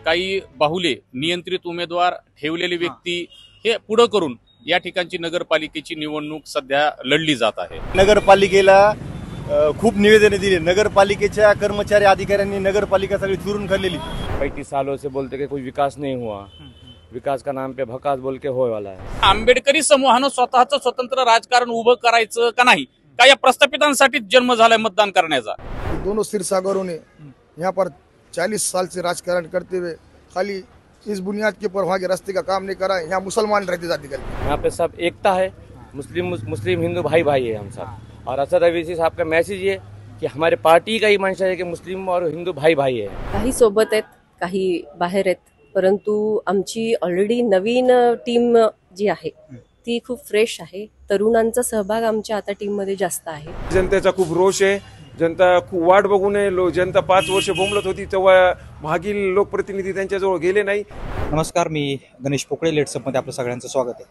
काही बाहुले नियंत्रित उमेदवार ठेवलेले व्यक्ती हे पुढे करून या ठिकाणची नगरपालिकेची निवडणूक सध्या लढली जात आहे। नगरपालिकेला खूप निवेदने दिली, नगरपालिकेच्या कर्मचारी अधिकाऱ्यांनी नगरपालिका सगळी चुरून खाल्लेली। 35 सालों से बोलते कि कोई विकास नहीं हुआ, विकास का नाम पे भकास बोल के होय वाला है। आंबेडकरी समूहानं स्वतःचं स्वतंत्र राजकारण उभं करायचं का नाही, का या प्रस्थापितांसाठी जन्म झालाय मतदान करण्याचा। दोनों सिरसागरों ने यहाँ पर 40 साल से राजकारण करते हुए खाली इस बुनियाद के ऊपर वहाँ के रास्ते का काम नहीं करा। यहाँ मुसलमान रहते जाति करके, यहाँ पे सब एकता है, मुस्लिम हिंदू भाई भाई है हम सब। और असद अवैसी साहब का मैसेज ये कि हमारे पार्टी का ही मंशा है कि मुस्लिम और हिंदू भाई भाई है। काही सोबत आहेत, काही बाहेर आहेत, परंतु आमची ऑलरेडी नवीन टीम जी आहे ती खूप फ्रेश आहे। तरुणांचा सहभाग आमच्या आता टीम मध्ये जास्त आहे। जनतेचा खूप रोष आहे, जनता खूप वाट बघून आहे। जनता 5 वर्ष बोंबलत होती तेव्हा मागील लोकप्रतिनिधी त्यांच्याजवळ गेले नाही। नमस्कार, मी गणेश पोकळे, लेट्सअपमध्ये आपलं सगळ्यांचं स्वागत आहे।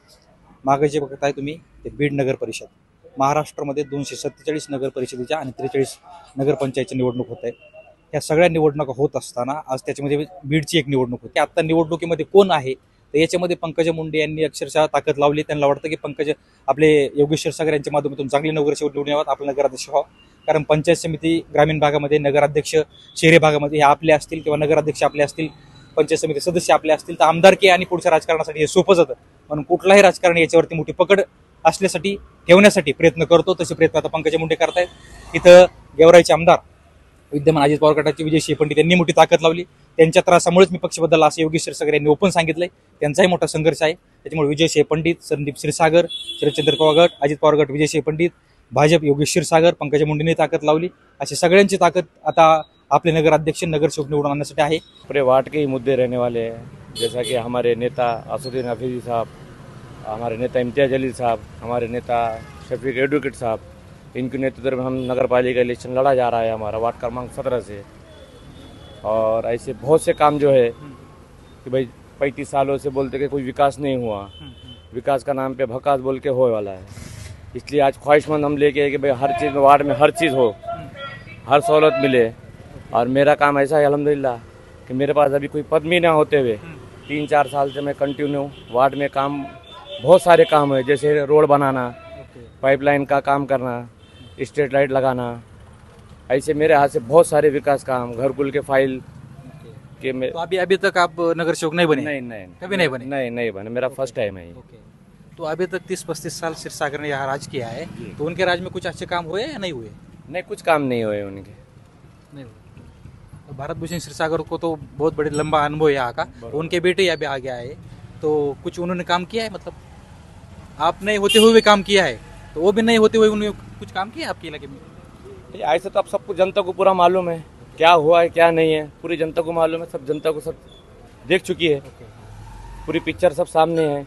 मागे जे बघताय तुम्ही ते बीड नगर परिषद, महाराष्ट्रामध्ये 247 नगर परिषदेच्या आणि 43 नगरपंचायतची निवडणूक होत आहे। या सगळ्या निवडणुका होत असताना आज त्याच्यामध्ये बीडची एक निवडणूक होती। आता निवडणुकीमध्ये कोण आहे तर याच्यामध्ये पंकजा मुंडे यांनी अक्षरशः ताकद लावली। त्यांना वाटतं की पंकज आपले योगेश क्षीरसागर यांच्या माध्यमातून चांगले नगरसेवक निवडून यावेत, आपला नगराध्यक्ष व्हावं। कारण पंचायत समिती ग्रामीण भागामध्ये, नगराध्यक्ष शहरी भागामध्ये हे आपले असतील किंवा नगराध्यक्ष आपले असतील, पंचायत समिती सदस्य आपले असतील तर आमदारकी आणि पुढच्या राजकारणासाठी हे सोपं जातं। म्हणून कुठलाही राजकारण याच्यावरती मोठी पकड असल्यासाठी ठेवण्यासाठी प्रयत्न करतो, तसे प्रयत्न आता पंकजा मुंडे करतायत। इथं गेवराईचे आमदार विद्यमान अजित पवार गटाचे विजय पंडित यांनी मोठी ताकद लावली। त्यांच्या त्रासामुळेच मी पक्ष बदलला असं योगेश क्षीरसागर यांनी ओपन सांगितलंय। त्यांचाही मोठा संघर्ष आहे, त्याच्यामुळे विजय पंडित, संदीप क्षीरसागर, शरदचंद्र पवार गट, अजित पवार गट, विजय पंडित, भाजप योगेश क्षीरसागर, पंकजा मुंडेंनी ताकद लावली। अशी सगळ्यांची ताकद आता आपले नगराध्यक्ष नगरसेवक निवडून आणण्यासाठी आहे। पूरे वार्ड के ही मुद्दे रहने वाले हैं, जैसा कि हमारे नेता असुद्दीन हफीजी साहब, हमारे नेता इम्तियाज अली साहब, हमारे नेता शफीक एडवोकेट साहब, इनके नेतृत्व में हम नगर पालिका इलेक्शन लड़ा जा रहा है हमारा वार्ड क्रमांक 17 से। और ऐसे बहुत से काम जो है कि भाई 35 सालों से बोलते कि कोई विकास नहीं हुआ, विकास का नाम पे भकास बोल के होय वाला है। इसलिए आज ख्वाहिशमंद हम लेके कि भाई हर चीज़ में, वार्ड में हर चीज़ हो, हर सहूलत मिले। और मेरा काम ऐसा है अल्हम्दुलिल्लाह कि मेरे पास अभी कोई पद भी ना होते हुए 3-4 साल से मैं कंटिन्यू वार्ड में काम, बहुत सारे काम है, जैसे रोड बनाना, पाइपलाइन का काम करना, स्ट्रीट लाइट लगाना, ऐसे मेरे हाथ से बहुत सारे विकास काम, घरकुल के फाइल के में। तो अभी तक आप नगर सेवक नहीं बने? नहीं, कभी नहीं बने? नहीं बने, मेरा फर्स्ट टाइम है। तो अभी तक 30-35 साल क्षीरसागर ने यहाँ राज किया है, तो उनके राज में कुछ अच्छे काम हुए या नहीं हुए? नहीं, कुछ काम नहीं हुए उनके, नहीं हुए। तो भारत भूषण क्षीरसागर को तो बहुत बड़े लंबा अनुभव है यहाँ का, तो उनके बेटे यहाँ पे आ गया है, तो कुछ उन्होंने काम किया है? मतलब आप नहीं होते हुए काम किया है, तो वो भी नहीं होते हुए उन्होंने कुछ काम किया आपके इलाके में? ऐसे तो अब सबको, जनता को पूरा मालूम है क्या हुआ है क्या नहीं है, पूरी जनता को मालूम है, सब जनता को सब देख चुकी है, पूरी पिक्चर सब सामने है।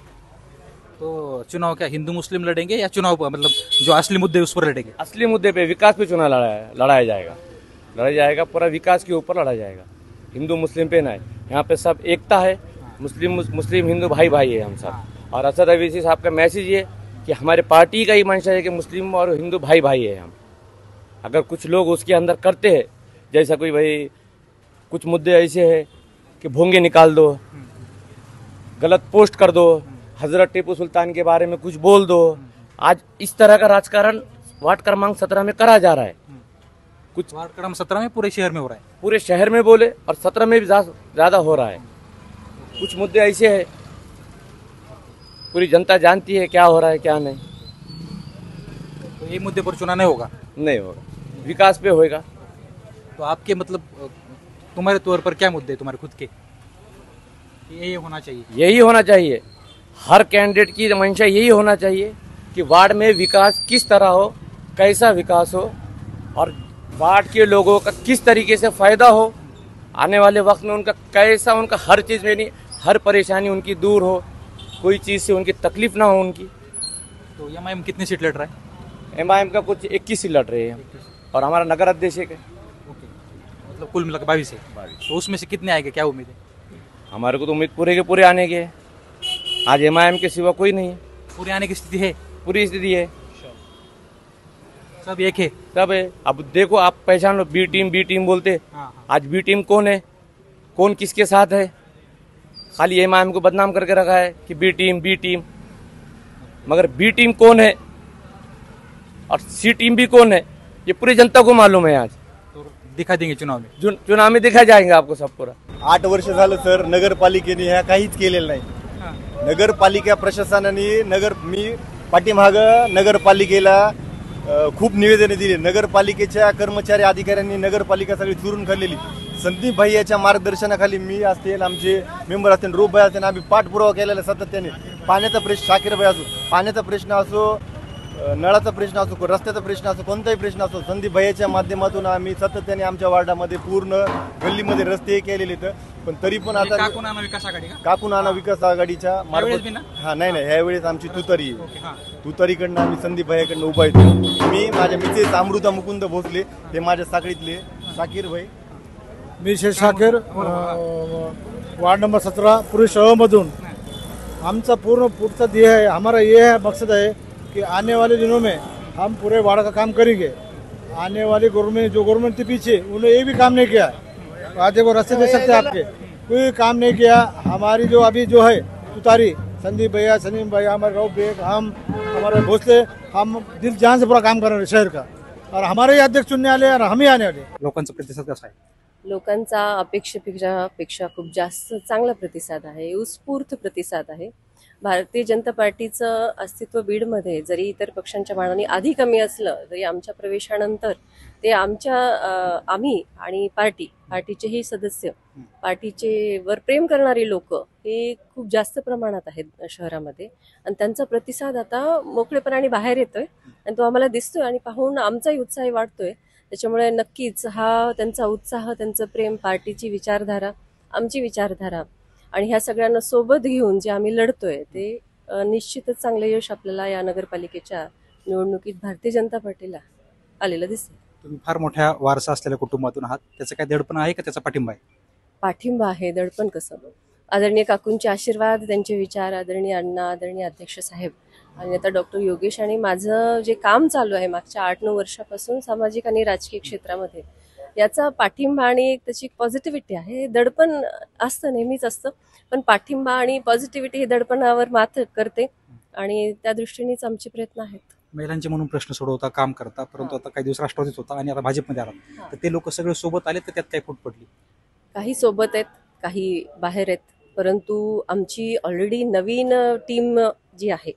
तो चुनाव क्या हिंदू मुस्लिम लड़ेंगे या चुनाव मतलब जो असली मुद्दे उस पर लड़ेंगे? असली मुद्दे पे, विकास पे चुनाव लड़ाया जाएगा, पूरा विकास के ऊपर लड़ा जाएगा, हिंदू मुस्लिम पे नहीं। यहाँ पे सब एकता है, मुस्लिम हिंदू भाई भाई है हम सब। और असद अवैसी साहब का मैसेज ये कि हमारे पार्टी का ही मंशा है कि मुस्लिम और हिंदू भाई भाई है हम। अगर कुछ लोग उसके अंदर करते हैं, जैसा कोई भाई कुछ मुद्दे ऐसे हैं कि भोंगे निकाल दो, गलत पोस्ट कर दो, हजरत टीपू सुल्तान के बारे में कुछ बोल दो, आज इस तरह का राजकारण वार्ड क्रमांक 17 में करा जा रहा है। कुछ वार्ड क्रमांक 17 में पूरे शहर में हो रहा है, पूरे शहर में बोले, और 17 में भी ज्यादा हो रहा है। कुछ मुद्दे ऐसे हैं, पूरी जनता जानती है क्या हो रहा है क्या नहीं। तो ये मुद्दे पर चुनाव नहीं होगा? नहीं होगा, विकास पे होएगा। तो आपके मतलब तुम्हारे तौर पर क्या मुद्दे तुम्हारे खुद के? यही होना चाहिए? यही होना चाहिए, हर कैंडिडेट की मंशा यही होना चाहिए कि वार्ड में विकास किस तरह हो, कैसा विकास हो, और वार्ड के लोगों का किस तरीके से फायदा हो, आने वाले वक्त में उनका कैसा, उनका हर चीज़ में नहीं, हर परेशानी उनकी दूर हो, कोई चीज़ से उनकी तकलीफ ना हो उनकी। तो एमआईएम कितनी सीट लड़ रहा है? एमआईएम का कुछ 21 सीट लड़ रहे हैं, और हमारा नगर अध्यक्ष है, मतलब कुल मिलाकर 22 है। तो उसमें से कितने आएंगे, क्या उम्मीद है? हमारे को तो उम्मीद पूरे के पूरे आने के, आज एमआईएम के सिवा कोई नहीं है। पूरे आने की स्थिति है? पूरी स्थिति है। सब एक है। सब है। अब देखो आप पहचान लो, बी टीम बोलते, आज बी टीम कौन है, कौन किसके साथ है? खाली एमआईएम को बदनाम करके रखा है कि बी टीम, मगर बी टीम कौन है और सी टीम भी कौन है ये पूरी जनता को मालूम है। आज तो दिखा देंगे चुनाव में। चुनाव में दिखा जाएंगे आपको सब पूरा। 8 वर्ष झालं सर नगरपालिकेने ह्या काहीच केलेलं नाही। नगरपालिका प्रशासनाने मी पाठीमाग नगरपालिकेला खूप निवेदने दिली। नगरपालिकेच्या कर्मचारी अधिकाऱ्यांनी नगरपालिका सगळी चुरून खाल्लेली। संदीप भाई याच्या मार्गदर्शनाखाली मी असतील, आमचे मेंबर असतील, रूप भाई असतील, आम्ही पाठपुरावा केलेला सातत्याने। पाण्याचा प्रश्न, शाकीर भाई असो, पाण्याचा प्रश्न असो, नळाचा प्रश्न असो, रस्त्याचा प्रश्न असो, कोणताही प्रश्न असो, संदीप भाईच्या माध्यमातून आम्ही सातत्याने आमच्या वार्डामध्ये पूर्ण गल्लीमध्ये रस्ते केलेले आहेत। पण तरी पण आता काकुनाना विकास आघाडी का? काकुनाना विकास आघाडीच्या यावेळेस बी ना? हा नाही ह्यावेळेस आमची तुतारी आहे। ओके, हां. तुतारीकडनं आम्ही संदीप भाईकडनं उभा येतो। मी माझ्या मिसेस अमृता मुकुंद भोसले, ते माझ्या साखळीतले शाकीर भाई, मी शेख शाकीर, वार्ड नंबर 17 पुरुष मधून। आमचा पूर्ण पुढचा ध्येय है, हमारा ये है, मकसद है कि आने वाले दिनों में हम पूरे वार्ड का काम करेंगे। आने वाली गवर्नमेंट, जो गवर्नमेंट के पीछे उन्होंने ये भी काम नहीं किया। आज देखो रास्ते देख सकते हैं आपके, कोई काम नहीं किया। हमारी जो अभी जो है तुतारी संदीप भैया, सलीम भैया, हमारे रऊफ बेग, हम, हमारे भोसले, हम दिल जान से पूरा काम कर रहे हैं शहर का। और हमारे ही अध्यक्ष चुनने वाले और हम ही आने वाले। लोकांचा प्रतिसाद कसा आहे? लोकांचा अपेक्षेपेक्षा खूप जास्त चांगला प्रतिसाद आहे, उत्स्फूर्त प्रतिसाद आहे। भारतीय जनता पार्टीचं अस्तित्व बीडमध्ये जरी इतर पक्षांच्या मानाने आधी कमी असलं तरी आमच्या प्रवेशानंतर ते आम्ही आणि पार्टीचेही सदस्य, पार्टीचे वर प्रेम करणारी लोक हे खूप जास्त प्रमाणात आहेत शहरामध्ये। आणि त्यांचा प्रतिसाद आता मोकळेपणाने बाहेर येतोय आणि तो आम्हाला दिसतोय आणि पाहून आमचाही उत्साह वाढतोय। त्याच्यामुळे नक्कीच हा त्यांचा उत्साह, त्यांचं प्रेम, पार्टीची विचारधारा, आमची विचारधारा आणि ह्या सगळ्यांना सोबत घेऊन जे आम्ही लढतोय ते निश्चितच चांगलं यश आपल्याला या नगरपालिकेच्या निवडणुकीत भारतीय जनता पार्टीला आलेलं दिसेल। तुम्ही फार मोठ्या वारसा असलेल्या कुटुंबातून आहात, त्याचं काय दडपण आहे का त्याचा पाठिंबा आहे? पाठिंबा आहे, दडपण कसं? आदरणीय काकूंचे आशीर्वाद, त्यांचे विचार, आदरणीय अण्णा, आदरणीय अध्यक्ष साहेब आणि आता डॉक्टर योगेश आणि माझं जे काम चालू आहे मागच्या 8-9 वर्षापासून सामाजिक आणि राजकीय क्षेत्रामध्ये, याचा पाठिंबा आणि एक त्याची पॉझिटिव्हिटी आहे। दडपण असतं, नेहमीच असतं, पण पाठिंबा आणि पॉझिटिव्हिटी हे दडपणावर मात करते आणि त्या दृष्टीनेच आमचे प्रयत्न आहेत। महिलांचे म्हणून प्रश्न सोडवता, काम करता, परंतु आता काही दिवस राष्ट्रवादीत होता आणि आता भाजपमध्ये आला, तर ते लोक सगळे सोबत आले, तर त्यात काही फूट पडली? काही सोबत आहेत, काही बाहेर आहेत, परंतु आमची ऑलरेडी नवीन टीम जी आहे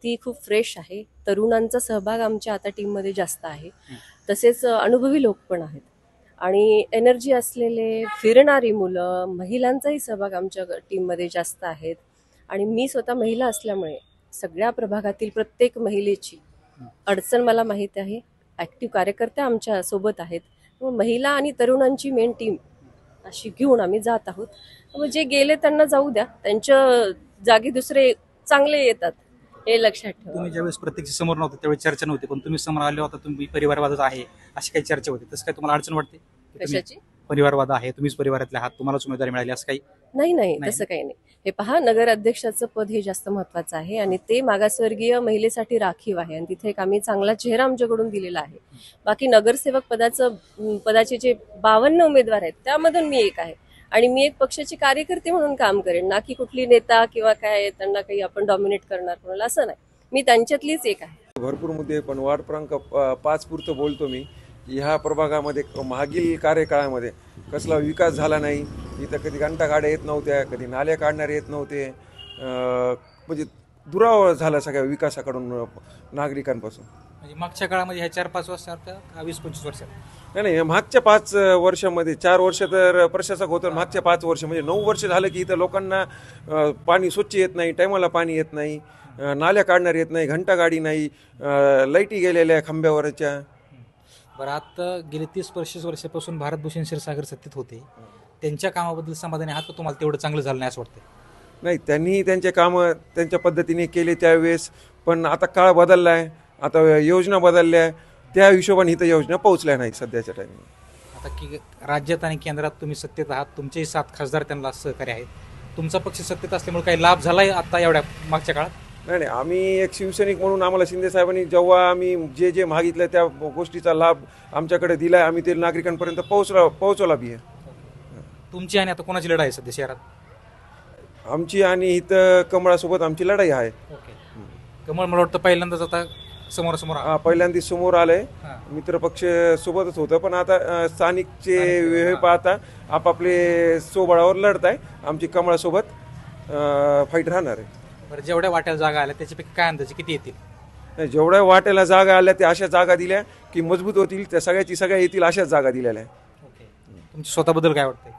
ती खूप फ्रेश आहे। तरुणांचा सहभाग आमच्या आता टीममध्ये जास्त आहे, तसेच अनुभवी लोक पण आहेत आणि एनर्जी असलेले फिरणारी मुलं, महिलांचाही सहभाग आमच्या टीममध्ये जास्त आहेत। आणि मी स्वतः महिला असल्यामुळे सगळ्या प्रभागातील प्रत्येक महिलेची अडचण मला माहीत आहे। ॲक्टिव्ह कार्यकर्ते आमच्या सोबत आहेत, महिला आणि तरुणांची मेन टीम अशी घेऊन आम्ही जात आहोत। जे गेले त्यांना जाऊ द्या, त्यांच्या जागी दुसरे चांगले येतात, हे लक्षात ठेवा। तुम्ही ज्यावेळेस प्रत्यक्ष समोर नव्हते त्यावेळेस चर्चा नव्हती, पण तुम्ही समोर आले होता, तुम्ही परिवारवादच आहे अशी काही चर्चा होती, तसं काय तुम्हाला अडचण वाटते? कशाची? परिवारवाद आहे, तुम्हीच परिवारातले आहात, तुम्हालाच उमेदवारी मिळाली असं काही? नाही, तसं काही नाही। हे पहा, नगर अध्यक्षाचं पद हे जास्त महत्वाचं आहे आणि ते मागासवर्गीय महिलेसाठी राखीव आहे आणि तिथे एक आम्ही चांगला चेहरा आमच्याकडून दिलेला आहे। बाकी नगरसेवक पदाचे जे 52 उमेदवार आहेत त्यामधून मी एक आहे आणि मी एक पक्षाची कार्यकर्ते म्हणून काम करेन, ना की कुठली नेता किंवा काय त्यांना काही आपण डॉमिनेट करणार कोणाला, असं नाही। मी त्यांच्यातलीच एक आहे। भरपूर मुद्दे, पण वार्ड क्रमांक 5 पुरतं बोलतो मी। ह्या प्रभागामध्ये मागील कार्यकाळामध्ये कसला विकास झाला नाही। इथं कधी घंटागाड्या येत नव्हत्या, कधी नाल्या काढणारे येत नव्हते, म्हणजे दुरावा झाला सगळ्या विकासाकडून नागरिकांपासून। म्हणजे मागच्या काळामध्ये ह्या 4-5 वर्षात का 20-25 वर्षात? नाही, मागच्या 5 वर्षामध्ये 4 वर्ष तर प्रशासक होतं, मागच्या 5 वर्ष म्हणजे 9 वर्ष झालं की इथं लोकांना पाणी स्वच्छ येत नाही, टायमाला पाणी येत नाही, नाल्या काढणार येत नाही, घंटागाडी नाही, लाईटी गेलेल्या खांब्यावरच्या। बरं, आता गेले 30-35 वर्षापासून भारतभूषण क्षीरसागर सत्तेत होते, त्यांच्या कामाबद्दल समाधानी आहात का? तुम्हाला तेवढं चांगलं झालं नाही असं वाटतं? नाही, त्यांनी त्यांचे कामं त्यांच्या पद्धतीने केले त्यावेळेस, पण आता काळ बदलला आहे, आता योजना बदलल्या, त्या हिशोबाने इथं योजना पोहोचल्या नाही सध्याच्या टाइमला। आता की राज्यात आणि केंद्रात तुम्ही सत्तेत आहात, तुमचेही 7 खासदार त्यांना सहकार्य आहेत, तुमचा पक्ष सत्तेत असल्यामुळे काही लाभ झालाय आता एवढ्या मागच्या काळात? नाही, आम्ही एक शिवसैनिक म्हणून आम्हाला शिंदे साहेबांनी जेव्हा आम्ही जे जे मागितलं त्या गोष्टीचा लाभ आमच्याकडे दिलाय, आम्ही ते नागरिकांपर्यंत पोहोचवला बी आहे. तुमची आणि आता कोणाची लढाई आहे सध्या शहरात? आमची आणि इथं कमळासोबत आमची लढाई आहे. ओके. कमळ मला वाटतं पहिल्यांदाच आता समोरासमोर हा, पहिल्यांदा समोर आलंय. मित्रपक्ष सोबतच होतं, पण आता स्थानिकचे हे पाहता आपापले सोबळावर लढत आहे. आमची कमळासोबत फाईट राहणार आहे. बरं, जेवढ्या वाट्याला जागा आल्या त्याच्यापैकी काय अंदाजे किती येतील? जेवढ्या वाट्याला जागा आल्या त्या अशा जागा दिल्या की मजबूत होतील, त्या सगळ्या येतील अशाच जागा दिलेल्या आहे. ओके. तुमच्या स्वतःबद्दल काय वाटतंय?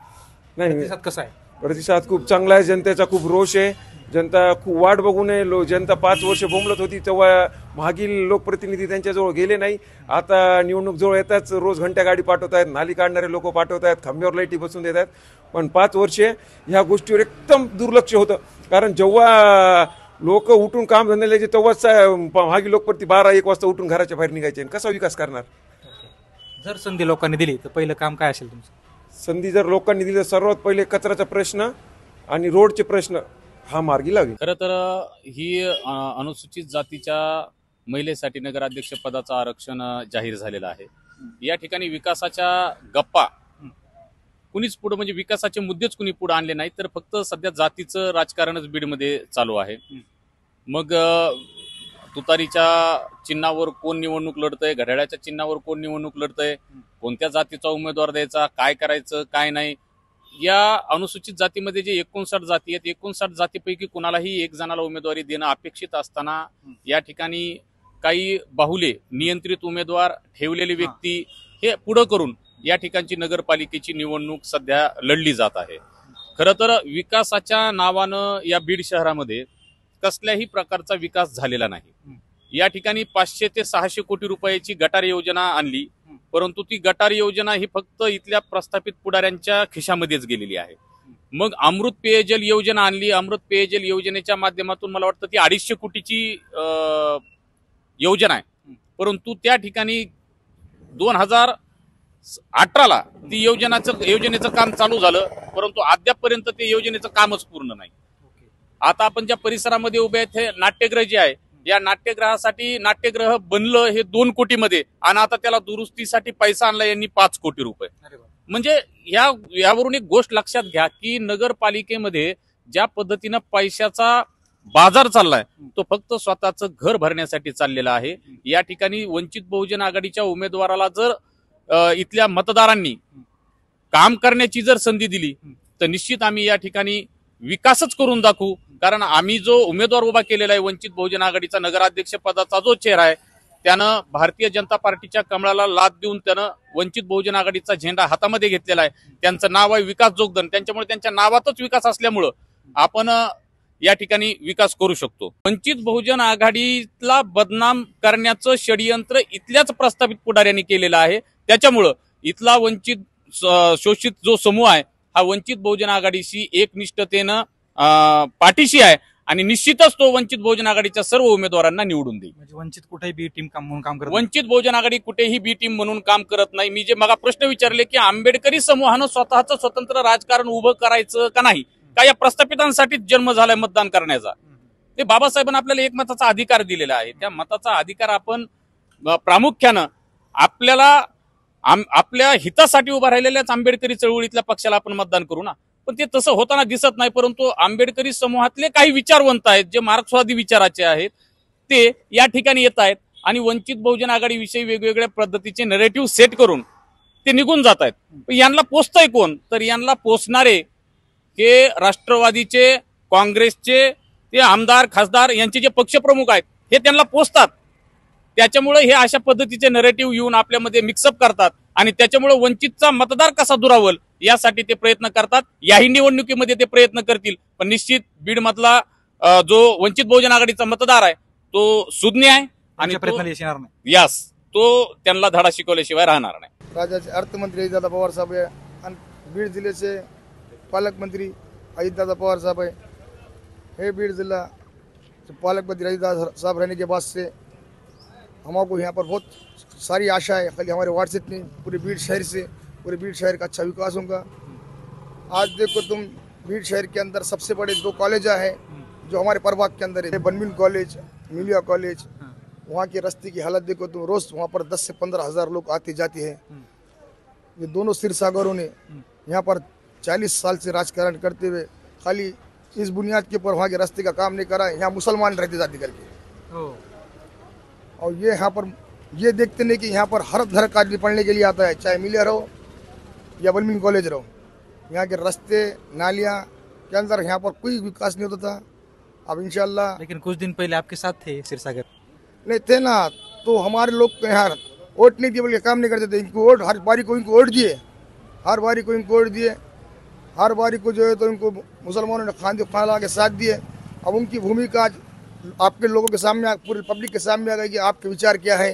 नाही, प्रतिसाद कसा आहे? प्रतिसाद खूप चांगला आहे. जनतेचा खूप रोष आहे. जनता खूप वाट बघून आहे. जनता 5 वर्ष बोंबलत होती, तेव्हा मागील लोकप्रतिनिधी त्यांच्याजवळ गेले नाही. आता निवडणूक जवळ येताच रोज घंट्या गाडी पाठवत आहेत, नाली काढणारे लोक पाठवत आहेत, खांब्यावर लाईटी बसून देत आहेत. पण 5 वर्षे ह्या गोष्टीवर एकदम दुर्लक्ष होतं. कारण जेव्हा लोक उठून काम धंद्याला यायचे तेव्हाच मागील लोकप्रती 12-1 वाजता उठून घराच्या बाहेर निघायचे. कसा विकास करणार? जर संधी लोकांनी दिली तर पहिलं काम काय असेल तुमचं? संधी जर लोकांनी दिली तर सर्वात पहिले कचऱ्याचा प्रश्न आणि रोडचे प्रश्न हा मार्गी लागेल. खरं तर ही अनुसूचित जातीच्या महिलेसाठी नगराध्यक्ष पदाचं आरक्षण जाहीर झालेलं आहे. या ठिकाणी विकासाच्या गप्पा कुणीच पुढे, म्हणजे विकासाचे मुद्देच कुणी पुढे आणले नाहीत, तर फक्त सध्या जातीचं राजकारणच बीडमध्ये चालू आहे. मग तुतारीच्या चिन्हावर कोण निवडणूक लढतंय, घड्याळाच्या चिन्हावर कोण निवडणूक लढतंय, कोणत्या जातीचा उमेदवार द्यायचा, काय करायचं काय नाही. या अनुसूचित जातीमध्ये जे 59 जाती आहेत, 59 जातीपैकी कुणालाही एक जणाला उमेदवारी देणं अपेक्षित असताना या ठिकाणी काही बाहुले नियंत्रित उमेदवार ठेवलेले व्यक्ती हे पुढं करून या ठिकाणची नगरपालिकेची निवडणूक सध्या लढली जात आहे. खरं तर विकासाच्या नावानं या बीड शहरामध्ये कसल्याही प्रकारचा विकास झालेला नाही. या ठिकाणी 500 ते 600 कोटी रुपयाची गटार योजना आणली, परंतु ती गटार योजना ही फक्त इथल्या प्रस्थापित पुढाऱ्यांच्या खिशामध्येच गेलेली आहे. मग अमृत पेयजल योजना आणली. अमृत पेयजल योजनेच्या माध्यमातून मला वाटतं ती 250 कोटीची योजना आहे, परंतु त्या ठिकाणी 2018ला ती योजनेचं काम चालू झालं, परंतु अद्यापपर्यंत ते योजनेचं कामच पूर्ण नाही. आता आपण ज्या परिसरामध्ये उभे आहेत हे नाट्यगृह जे आहे, या नाट्यगृहासाठी नाट्यगृह बनलं हे 2 कोटीमध्ये, आणि आता त्याला दुरुस्तीसाठी पैसा आणला यांनी 5 कोटी रुपये. म्हणजे यावरून एक गोष्ट लक्षात घ्या की नगरपालिकेमध्ये ज्या पद्धतीनं पैशाचा बाजार चाललाय तो फक्त स्वतःचं घर भरण्यासाठी चाललेला आहे. या ठिकाणी वंचित बहुजन आघाडीच्या उमेदवाराला जर इथल्या मतदारांनी काम करण्याची जर संधी दिली तर निश्चित आम्ही या ठिकाणी विकासच करून दाखवू. कारण आम्ही जो उमेदवार उभा केलेला आहे वंचित बहुजन आघाडीचा नगराध्यक्ष पदाचा जो चेहरा आहे, त्यानं भारतीय जनता पार्टीच्या कमळाला लाथ देऊन त्यानं वंचित बहुजन आघाडीचा झेंडा हातामध्ये घेतलेला आहे. त्यांचं नाव आहे विकास जोगदन, त्यांच्यामुळे त्यांच्या नावातच विकास असल्यामुळं आपण या ठिकाणी विकास करू शकतो. वंचित बहुजन आघाडीला बदनाम करण्याचं षडयंत्र इथल्याच प्रस्थापित पुढाऱ्यांनी केलेलं आहे. त्याच्यामुळं इथला वंचित शोषित जो समूह आहे हा वंचित बहुजन आघाडीशी एकनिष्ठतेनं पाठीशी आहे, आणि निश्चितच तो वंचित बहुजन आघाडीच्या सर्व उमेदवारांना निवडून देईल. म्हणजे वंचित कुठेही बी टीम म्हणून काम करत? वंचित बहुजन आघाडी कुठेही बी टीम म्हणून काम करत नाही. मी जे मगा प्रश्न विचारले की आंबेडकरी समूहानं स्वतःचं स्वतंत्र राजकारण उभं करायचं का नाही, का या प्रस्थापितांसाठीच जन्म झालाय मतदान करण्याचा, ते बाबासाहेबांना आपल्याला एक मताचा अधिकार दिलेला आहे. त्या मताचा अधिकार आपण प्रामुख्यानं आपल्या हितासाठी उभा राहिलेल्याच आंबेडकरी चळवळीतल्या पक्षाला आपण मतदान करू ना. पण ते तसं होताना दिसत नाही. परंतु आंबेडकरी समूहातले काही विचारवंत आहेत जे मार्क्सवादी विचाराचे आहेत ते या ठिकाणी येत आहेत आणि वंचित बहुजन आघाडीविषयी वेगवेगळ्या पद्धतीचे नरेटिव्ह सेट करून ते निघून जात आहेत. यांना पोचतंय कोण? तर यांना पोचणारे हे राष्ट्रवादीचे, काँग्रेसचे ते आमदार खासदार यांचे जे पक्षप्रमुख आहेत हे त्यांना पोचतात. त्याच्यामुळे हे अशा पद्धतीचे नरेटिव्ह येऊन आपल्यामध्ये मिक्सअप करतात आणि त्याच्यामुळे वंचितचा मतदार कसा दुरावल यासाठी ते प्रयत्न करतात. याही निवडणुकीमध्ये ते प्रयत्न करतील. पण निश्चित बीड मधला जो वंचित बहुजन आघाडीचा मतदार आहे तो सुज्ञ आहे आणि तो त्यांना धडा शिकवल्याशिवाय राहणार नाही. राज्याचे अर्थमंत्री अजितदादा पवार साहब है आणि बीड जिल्ह्याचे पालकमंत्री अजितदादा पवार साहब है. हे बीड जिला पालकमंत्री अजितदादा साहब रहने के बाद से हमको यहाँ पर बहुत सारी आशा है. खाली हमारे वार्ड से नहीं, पूरे बीड शहर का अच्छा विकास होगा. आज देखो तुम बीड शहर के अंदर सबसे बड़े 2 कॉलेज हैं जो हमारे प्रभाग के अंदर है, बनमिन कॉलेज, मिलिया कॉलेज, वहाँ के रास्ते की हालत देखो तुम, रोज वहाँ पर 10 से 15 हजार लोग आते जाते हैं। ये दोनों क्षीर सागरों ने यहाँ पर 40 साल से राजकारण करते हुए खाली इस बुनियाद के ऊपर वहाँ के रास्ते का काम नहीं करा है। यहाँ मुसलमान रहते जाते करके, और ये यहाँ पर ये देखते नहीं कि यहाँ पर हर घर का आदमी पढ़ने के लिए आता है, चाहे मिलिया रहो या बलमिन कॉलेज रहो। यहाँ के रास्ते नालियाँ के अंदर यहाँ पर कोई विकास नहीं होता था। अब इंशाल्लाह, लेकिन कुछ दिन पहले आपके साथ थे क्षीरसागर। नहीं थे ना, तो हमारे लोग तो यहाँ वोट नहीं दिए, बल्कि काम नहीं करते थे। इनको वोट हर बारी को इनको वोट दिए, हर बारी को इनको वोट दिए, हर बारी को जो है तो इनको मुसलमानों ने खाना ला के साथ दिए। अब उनकी भूमिका आज आपके लोगों के सामने, पूरे पब्लिक के सामने आ गई कि आपके विचार क्या है।